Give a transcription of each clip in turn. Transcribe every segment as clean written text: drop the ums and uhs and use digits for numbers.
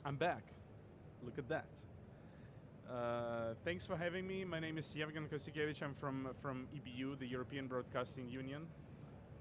I'm back. Look at that. Thanks for having me. My name is Ievgen Kostiukevch. I'm from EBU, the European Broadcasting Union.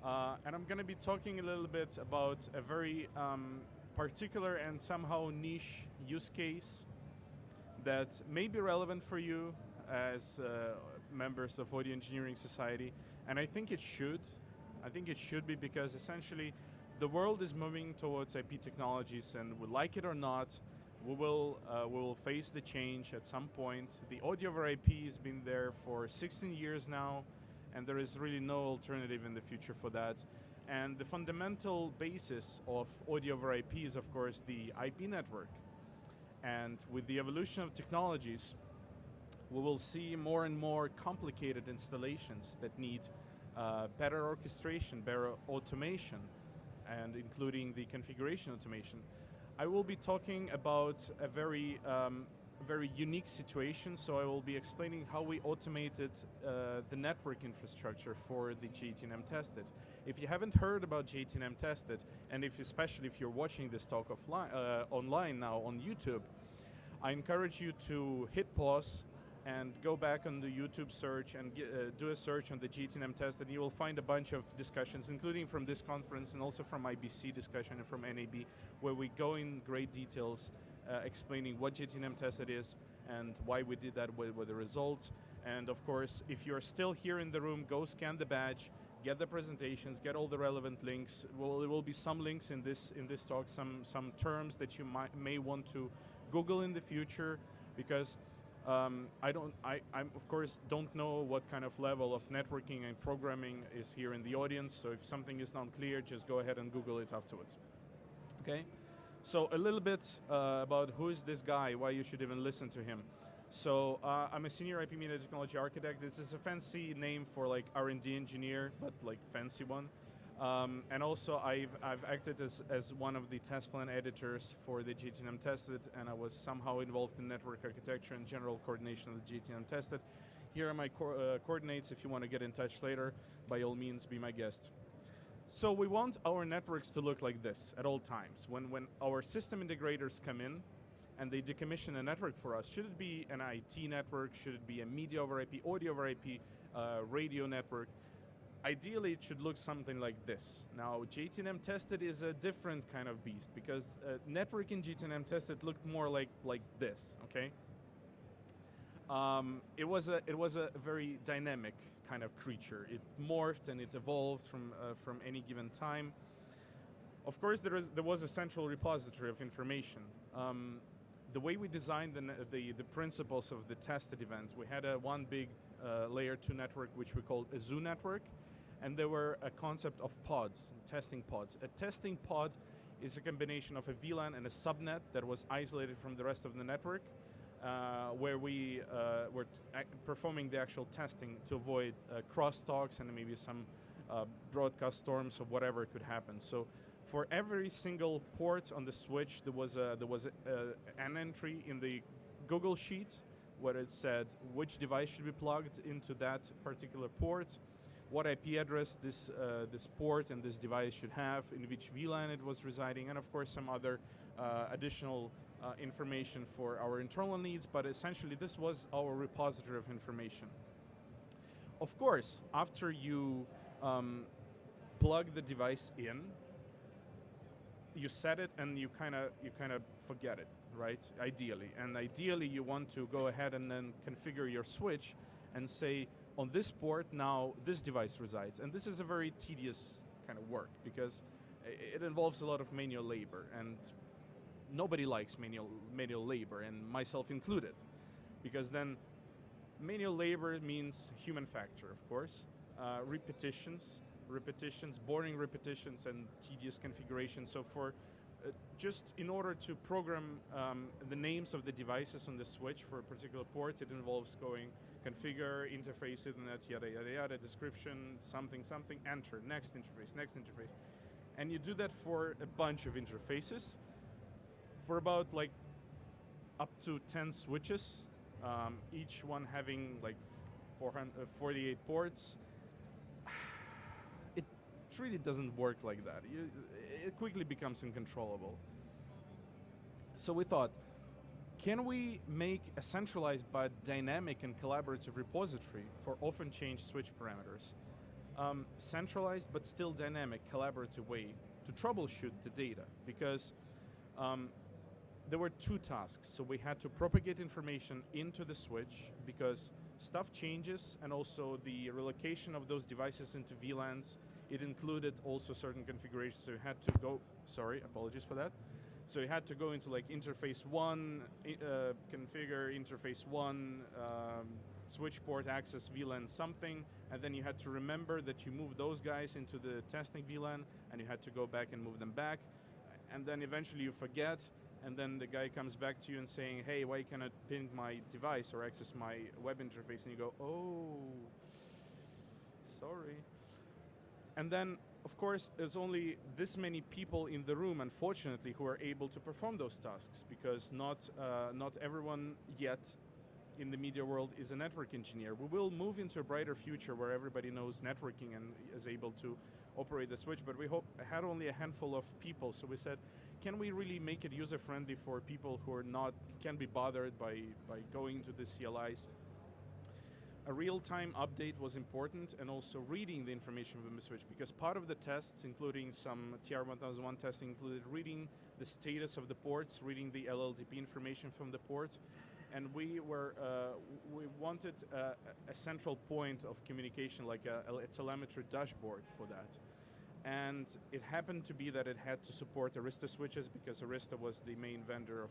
And I'm going to be talking a little bit about a very particular and somehow niche use case that may be relevant for you as members of Audio Engineering Society. And I think it should. I think it should be because essentially the world is moving towards IP technologies, and we like it or not, we will face the change at some point. The audio over IP has been there for 16 years now, and there is really no alternative in the future for that. And the fundamental basis of audio over IP is, of course, the IP network. And with the evolution of technologies, we will see more and more complicated installations that need better orchestration, better automation, and including the configuration automation. I will be talking about a very unique situation, so I will be explaining how we automated the network infrastructure for the J18M Tested. If you haven't heard about J18M Tested, and especially if you're watching this talk online now on YouTube, I encourage you to hit pause and go back on the YouTube search and do a search on the J18M Tested. You will find a bunch of discussions, including from this conference and also from IBC discussion and from NAB, where we go in great details explaining what J18M Tested is and why we did that with the results. And of course, if you're still here in the room, go scan the badge, get the presentations, get all the relevant links. There will be some links in this talk, some terms that you may want to Google in the future, because I of course don't know what kind of level of networking and programming is here in the audience, so if something is not clear, just go ahead and Google it afterwards. Okay? So a little bit about who is this guy, why you should even listen to him. So I'm a senior IP media technology architect. This is a fancy name for like R&D engineer, but like fancy one. And also I've acted as one of the test plan editors for the J18M Tested, and I was somehow involved in network architecture and general coordination of the J18M Tested. Here are my coordinates. If you want to get in touch later, by all means, be my guest. So we want our networks to look like this at all times. When our system integrators come in and they decommission a network for us, should it be an IT network, should it be a media over IP, audio over IP, radio network, ideally, it should look something like this. Now, J18M Tested is a different kind of beast, because network in J18M Tested looked more like this. Okay. It was a very dynamic kind of creature. It morphed and it evolved from any given time. Of course, there was a central repository of information. The way we designed the principles of the tested event, we had one big layer 2 network, which we called a zoo network, and there were a concept of pods, testing pods. A testing pod is a combination of a VLAN and a subnet that was isolated from the rest of the network, where we were performing the actual testing to avoid crosstalks and maybe some broadcast storms or whatever could happen. So for every single port on the switch, there was an entry in the Google Sheet where it said which device should be plugged into that particular port, what IP address this port and this device should have, in which VLAN it was residing, and of course some other additional information for our internal needs, but essentially this was our repository of information. Of course, after you plug the device in, you set it and you kind of forget it, right? Ideally you want to go ahead and then configure your switch and say, on this port now this device resides. And this is a very tedious kind of work because it involves a lot of manual labor, and nobody likes manual labor, and myself included, because then manual labor means human factor, of course, repetitions, boring repetitions, and tedious configuration. So for just in order to program the names of the devices on the switch for a particular port, it involves going configure, interface, Ethernet, yada yada yada, description, something, enter, next interface. And you do that for a bunch of interfaces for about like up to 10 switches, each one having like 448 ports. It really doesn't work like that. It quickly becomes uncontrollable. So we thought, can we make a centralized but dynamic and collaborative repository for often changed switch parameters? Centralized but still dynamic, collaborative way to troubleshoot the data, because there were two tasks. So we had to propagate information into the switch because stuff changes, and also the relocation of those devices into VLANs, it included also certain configurations, so you had to go, sorry, apologies for that. So you had to go into like interface 1, configure interface 1, switch port access VLAN something, and then you had to remember that you moved those guys into the testing VLAN, and you had to go back and move them back, and then eventually you forget, and then the guy comes back to you and saying, hey, why can't I ping my device or access my web interface? And you go, oh, sorry. And then, of course, there's only this many people in the room, unfortunately, who are able to perform those tasks, because not everyone yet in the media world is a network engineer. We will move into a brighter future where everybody knows networking and is able to operate the switch, but we had only a handful of people, so we said, can we really make it user-friendly for people who are can be bothered by going to the CLIs? A real-time update was important, and also reading the information from the switch, because part of the tests, including some TR1001 testing, included reading the status of the ports, reading the LLDP information from the port, and we wanted a central point of communication, like a telemetry dashboard for that. And it happened to be that it had to support Arista switches, because Arista was the main vendor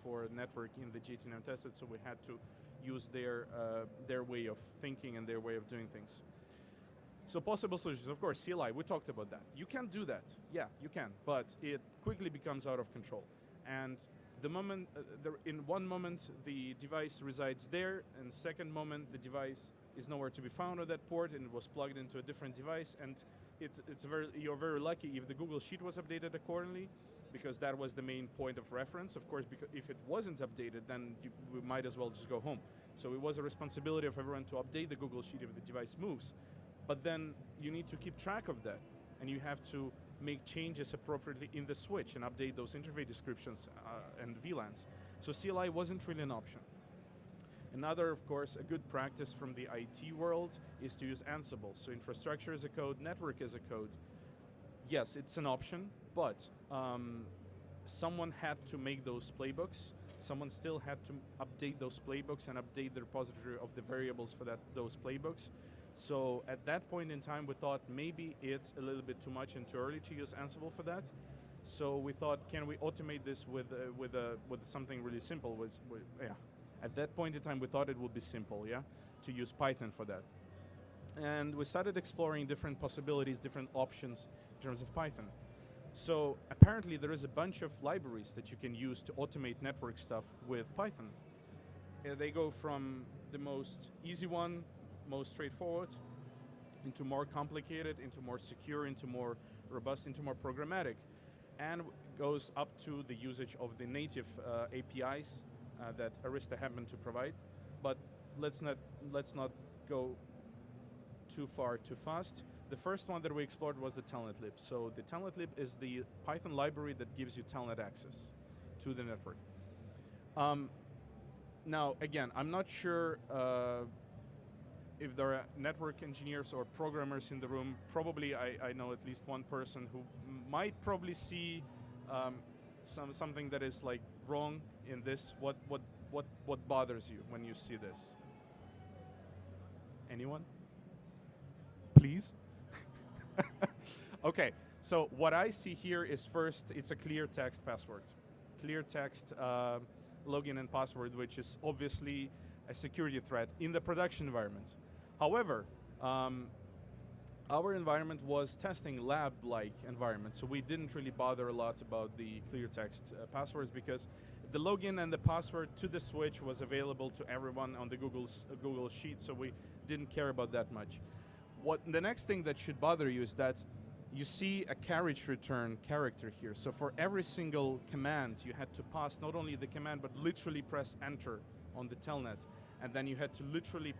for networking the GTNM tested, so we had to use their way of thinking and their way of doing things. So possible solutions, of course, CLI, we talked about that. You can do that, yeah, you can, but it quickly becomes out of control. And the moment, in one moment, the device resides there, and second moment, the device is nowhere to be found on that port, and it was plugged into a different device, and you're very lucky if the Google Sheet was updated accordingly, because that was the main point of reference. Of course, because if it wasn't updated, then we might as well just go home. So it was a responsibility of everyone to update the Google Sheet if the device moves. But then you need to keep track of that, and you have to make changes appropriately in the switch and update those interface descriptions and VLANs. So CLI wasn't really an option. Another, of course, a good practice from the IT world is to use Ansible. So infrastructure as a code, network as a code. Yes, it's an option, but someone had to make those playbooks. Someone still had to update those playbooks and update the repository of the variables for those playbooks. So at that point in time, we thought maybe it's a little bit too much and too early to use Ansible for that. So we thought, can we automate this with something really simple? Yeah. At that point in time, we thought it would be simple, yeah, to use Python for that. And we started exploring different possibilities, different options in terms of Python. So apparently there is a bunch of libraries that you can use to automate network stuff with Python. They go from the most easy one, most straightforward, into more complicated, into more secure, into more robust, into more programmatic, and goes up to the usage of the native APIs that Arista happened to provide. But let's not go too far too fast. The first one that we explored was the Telnet lib. So the Telnet lib is the Python library that gives you Telnet access to the network. Now, again, I'm not sure if there are network engineers or programmers in the room. Probably I know at least one person who might probably see something that is like wrong in this. What bothers you when you see this? Anyone? Please? Okay, so what I see here is first, it's a clear text password. Clear text login and password, which is obviously a security threat in the production environment. However, our environment was testing lab-like environment, so we didn't really bother a lot about the clear text passwords, because the login and the password to the switch was available to everyone on the Google Sheet, so we didn't care about that much. The next thing that should bother you is that you see a carriage return character here. So for every single command, you had to pass not only the command, but literally press enter on the telnet. And then you had to literally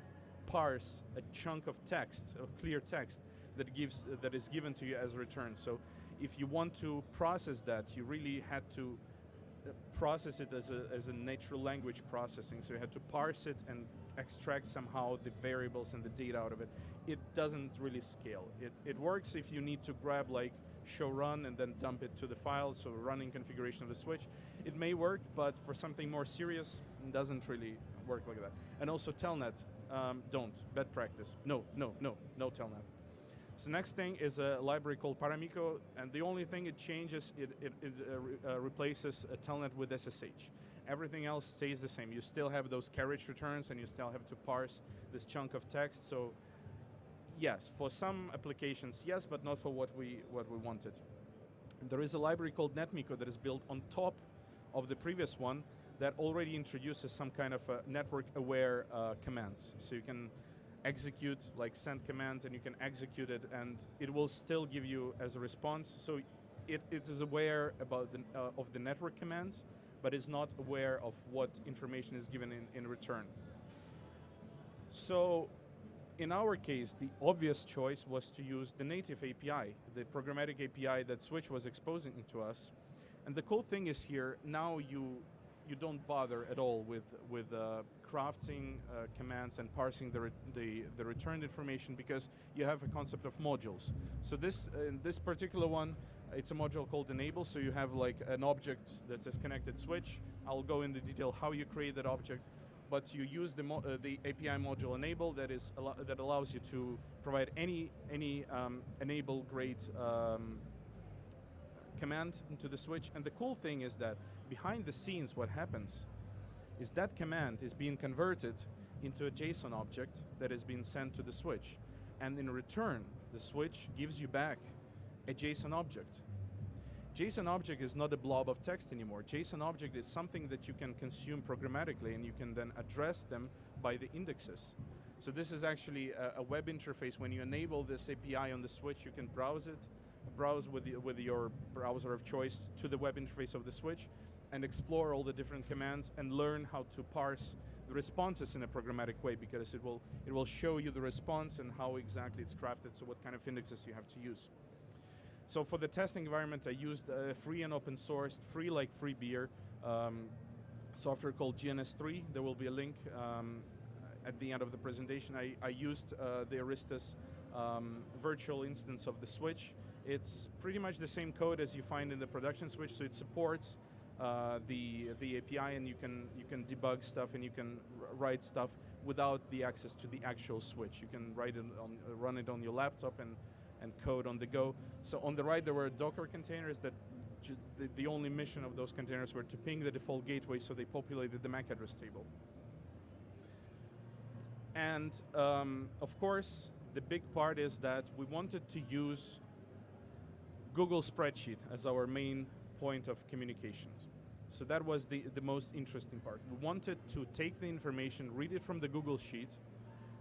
parse a chunk of text, of clear text, that is given to you as a return. So if you want to process that, you really had to process it as a natural language processing. So you had to parse it and extract somehow the variables and the data out of it. It doesn't really scale. It works if you need to grab like show run and then dump it to the file, so running configuration of the switch. It may work, but for something more serious, it doesn't really work like that. And also Telnet, don't, bad practice. No Telnet. So next thing is a library called paramiku, and the only thing it changes, it replaces a Telnet with SSH. Everything else stays the same. You still have those carriage returns, and you still have to parse this chunk of text. So yes, for some applications, yes, but not for what we wanted. There is a library called netmiko that is built on top of the previous one that already introduces some kind of network-aware commands. So you can execute, like send command, and you can execute it, and it will still give you as a response. So it is aware about of the network commands, but is not aware of what information is given in return. So in our case, the obvious choice was to use the native API, the programmatic API that Switch was exposing to us. And the cool thing is here, now you don't bother at all with crafting commands and parsing the returned information, because you have a concept of modules. So in this particular one, it's a module called enable, so you have like an object that says connected switch. I'll go into detail how you create that object, but you use the API module enable that allows you to provide any enable grade command into the switch. And the cool thing is that behind the scenes, what happens is that command is being converted into a JSON object that is being sent to the switch. And in return, the switch gives you back a JSON object. JSON object is not a blob of text anymore. JSON object is something that you can consume programmatically, and you can then address them by the indexes. So this is actually a web interface. When you enable this API on the switch, you can browse with your browser of choice to the web interface of the switch, and explore all the different commands and learn how to parse the responses in a programmatic way, because it will show you the response and how exactly it's crafted, so what kind of indexes you have to use. So for the testing environment, I used free and open sourced, free like free beer, software called GNS3. There will be a link at the end of the presentation. I used the Aristas virtual instance of the switch. It's pretty much the same code as you find in the production switch, so it supports the API, and you can debug stuff, and you can write stuff without the access to the actual switch. You can run it on your laptop and code on the go. So on the right, there were Docker containers that the only mission of those containers were to ping the default gateway, so they populated the MAC address table. And of course, the big part is that we wanted to use Google Spreadsheet as our main point of communications. So that was the most interesting part. We wanted to take the information, read it from the Google Sheet,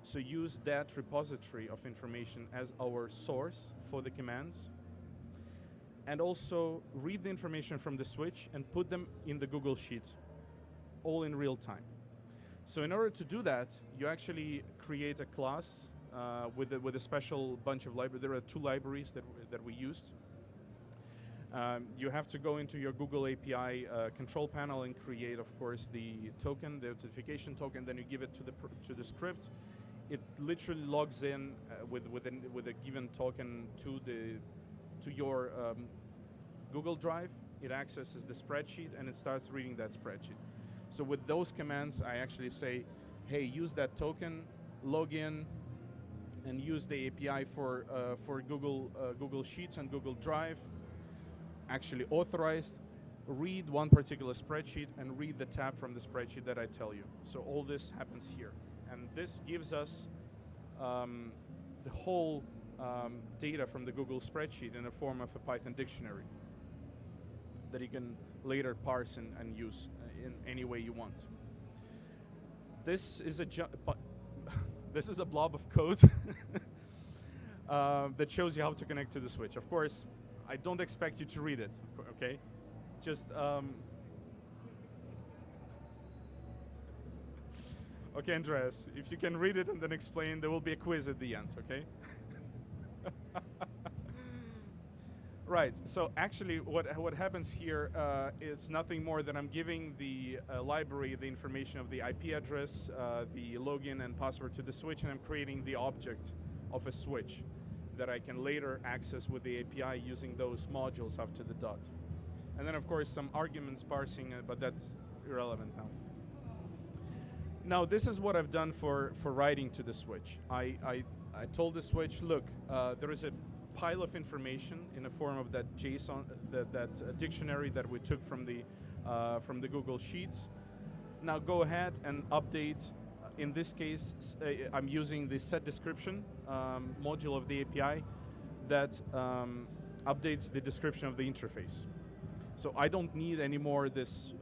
so use that repository of information as our source for the commands, and also read the information from the switch and put them in the Google Sheet, all in real time. So in order to do that, you actually create a class with a special bunch of libraries. There are 2 libraries that we used. You have to go into your Google API control panel and create, of course, the token, the authentication token. Then you give it to the script. It literally logs in with a given token to your Google Drive. It accesses the spreadsheet, and it starts reading that spreadsheet. So with those commands, I actually say, hey, use that token, log in, and use the API for Google Sheets and Google Drive. Actually authorized, read one particular spreadsheet, and read the tab from the spreadsheet that I tell you. So all this happens here. And this gives us the whole data from the Google spreadsheet in the form of a Python dictionary that you can later parse and use in any way you want. This is a blob of code that shows you how to connect to the switch. Of course, I don't expect you to read it, okay? Just okay, Andreas, if you can read it and then explain, there will be a quiz at the end, okay? Right. So actually, what happens here is nothing more than I'm giving the library the information of the IP address, the login and password to the switch, and I'm creating the object of a switch that I can later access with the API using those modules after the dot. And then, of course, some arguments parsing, but that's irrelevant now. Now, this is what I've done for writing to the switch. I told the switch, look, there is a pile of information in the form of that JSON, that dictionary that we took from the Google Sheets. Now go ahead and update. In this case, I'm using the set description module of the API that updates the description of the interface. So I don't need anymore this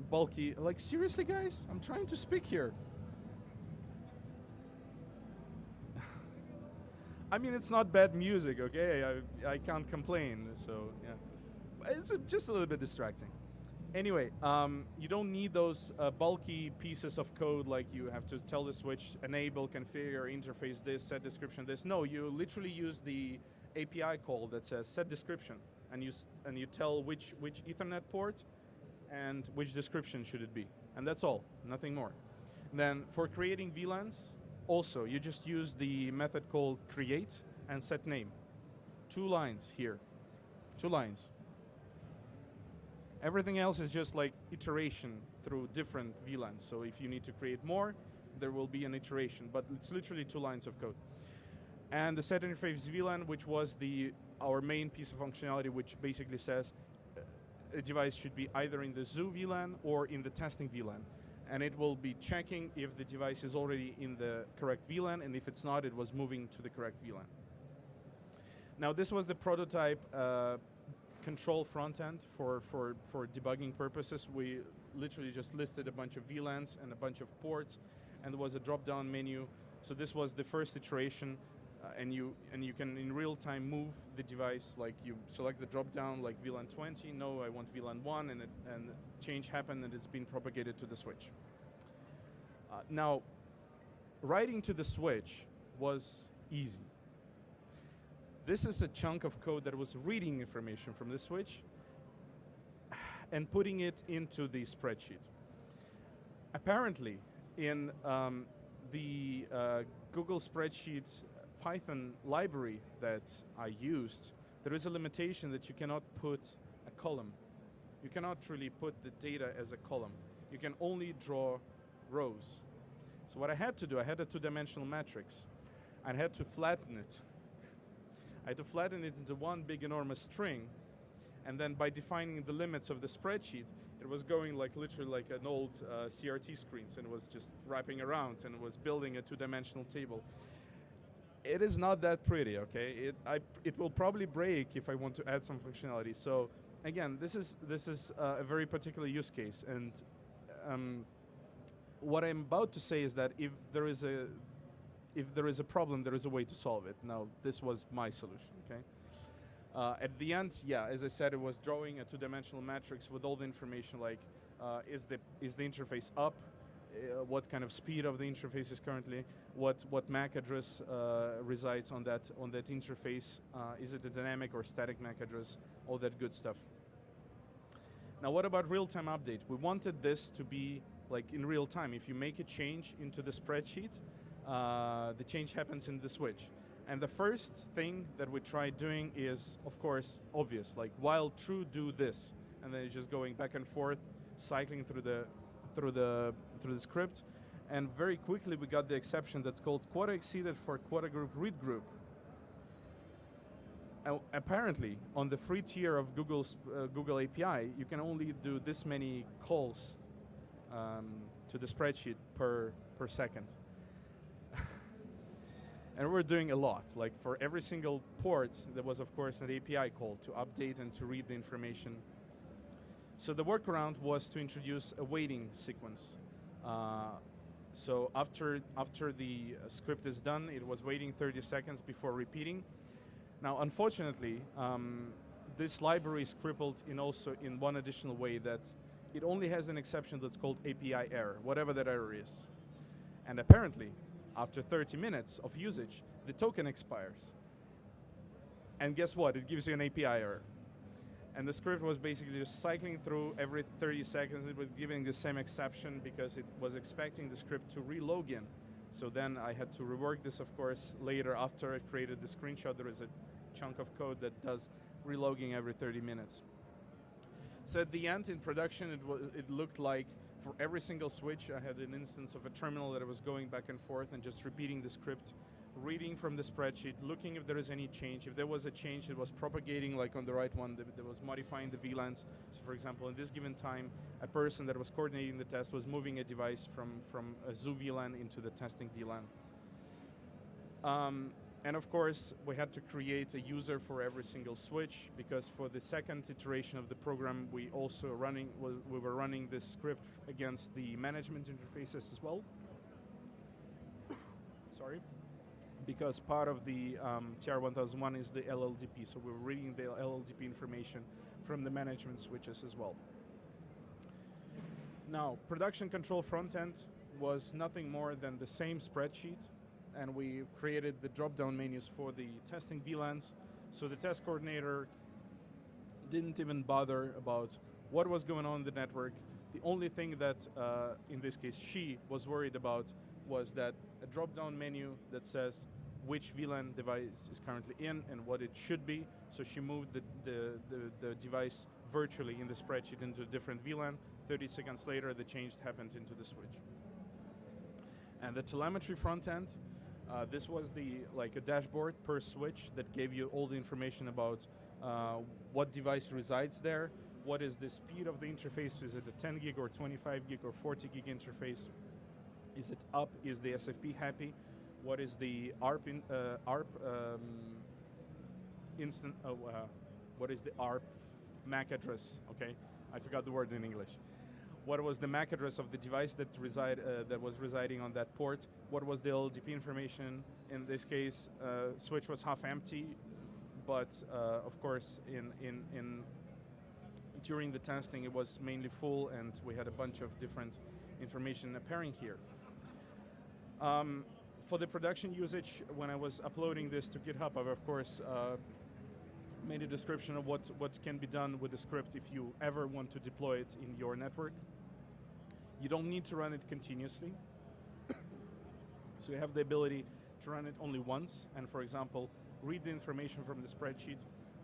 bulky, like seriously guys, I'm trying to speak here. I mean, it's not bad music, okay? I can't complain, so yeah. It's just a little bit distracting. Anyway, you don't need those bulky pieces of code like you have to tell the switch, enable, configure, interface this, set description this. No, you literally use the API call that says set description, and you tell which Ethernet port and which description should it be. And that's all, nothing more. Then for creating VLANs, also, you just use the method called create and set name. 2 lines here, 2 lines. Everything else is just like iteration through different VLANs. So if you need to create more, there will be an iteration, but it's literally 2 lines of code. And the set interface VLAN, which was our main piece of functionality, which basically says a device should be either in the zoo VLAN or in the testing VLAN. And it will be checking if the device is already in the correct VLAN, and if it's not, it was moving to the correct VLAN. Now, this was the prototype control front end for debugging purposes. We literally just listed a bunch of VLANs and a bunch of ports, and there was a drop-down menu. So this was the first iteration, and you can in real time move the device. Like you select the drop-down, like VLAN 20. No, I want VLAN 1, and change happened, and it's been propagated to the switch. Now, writing to the switch was easy. This is a chunk of code that was reading information from the switch and putting it into the spreadsheet. Apparently, in the Google Spreadsheet Python library that I used, there is a limitation that you cannot put a column. You cannot really put the data as a column. You can only draw rows. So what I had to do, I had a 2-dimensional matrix. I had to flatten it. I had to flatten it into one big enormous string, and then by defining the limits of the spreadsheet, it was going like literally like an old CRT screens, and it was just wrapping around, and it was building a 2-dimensional table. It is not that pretty, okay? It will probably break if I want to add some functionality. So again, this is a very particular use case, and what I'm about to say is that if there is a problem, there is a way to solve it. Now, this was my solution, okay? At the end, yeah, as I said, it was drawing a 2-dimensional matrix with all the information like, is the interface up? What kind of speed of the interface is currently? What MAC address resides on that interface? Is it a dynamic or static MAC address? All that good stuff. Now, what about real-time update? We wanted this to be like in real time. If you make a change into the spreadsheet, the change happens in the switch. And the first thing that we tried doing is, of course, obvious, like while true, do this, and then it's just going back and forth, cycling through the script, and very quickly we got the exception that's called quota exceeded for quota group read group. Apparently, on the free tier of Google API, you can only do this many calls to the spreadsheet per second. And we're doing a lot. Like for every single port, there was of course an API call to update and to read the information. So the workaround was to introduce a waiting sequence. So after the script is done, it was waiting 30 seconds before repeating. Now, unfortunately, this library is crippled in one additional way, that it only has an exception that's called API error, whatever that error is. And apparently, after 30 minutes of usage, the token expires. And guess what? It gives you an API error. And the script was basically just cycling through every 30 seconds. It was giving the same exception because it was expecting the script to re-log in. So then I had to rework this, of course, later after I created the screenshot. There is a chunk of code that does relogging every 30 minutes. So at the end, in production, it looked like for every single switch, I had an instance of a terminal that I was going back and forth and just repeating the script, reading from the spreadsheet, looking if there is any change. If there was a change, it was propagating, like on the right one, that was modifying the VLANs. So for example, in this given time, a person that was coordinating the test was moving a device from a zoo VLAN into the testing VLAN. And of course, we had to create a user for every single switch, because for the second iteration of the program, we were running this script against the management interfaces as well. Sorry. Because part of the TR1001 is the LLDP, so we were reading the LLDP information from the management switches as well. Now, production control frontend was nothing more than the same spreadsheet, and we created the drop-down menus for the testing VLANs, so the test coordinator didn't even bother about what was going on in the network. The only thing that, in this case, she was worried about was that a drop-down menu that says which VLAN device is currently in and what it should be. So she moved the device virtually in the spreadsheet into a different VLAN. 30 seconds later, the change happened into the switch. And the telemetry front end, this was like a dashboard per switch that gave you all the information about what device resides there, what is the speed of the interface, is it a 10 gig or 25 gig or 40 gig interface, is it up, is the SFP happy, what is the ARP what is the ARP MAC address, okay, I forgot the word in English. What was the MAC address of the device that was residing on that port? What was the LLDP information? In this case, switch was half empty, but of course, during the testing, it was mainly full, and we had a bunch of different information appearing here. For the production usage, when I was uploading this to GitHub, I've of course made a description of what can be done with the script if you ever want to deploy it in your network. You don't need to run it continuously. So you have the ability to run it only once, and for example, read the information from the spreadsheet,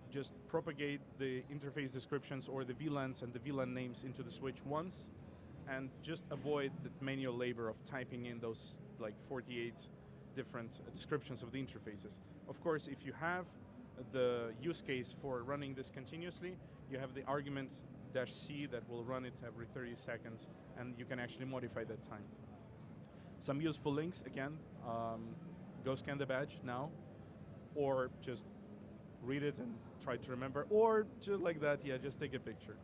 just propagate the interface descriptions or the VLANs and the VLAN names into the switch once, and just avoid the manual labor of typing in those like 48 different descriptions of the interfaces. Of course, if you have the use case for running this continuously, you have the argument -c that will run it every 30 seconds, and you can actually modify that time. Some useful links, again, go scan the badge now, or just read it and try to remember, or just like that, yeah, just take a picture.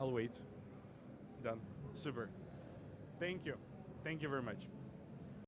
I'll wait. Done. Super. Thank you. Thank you very much.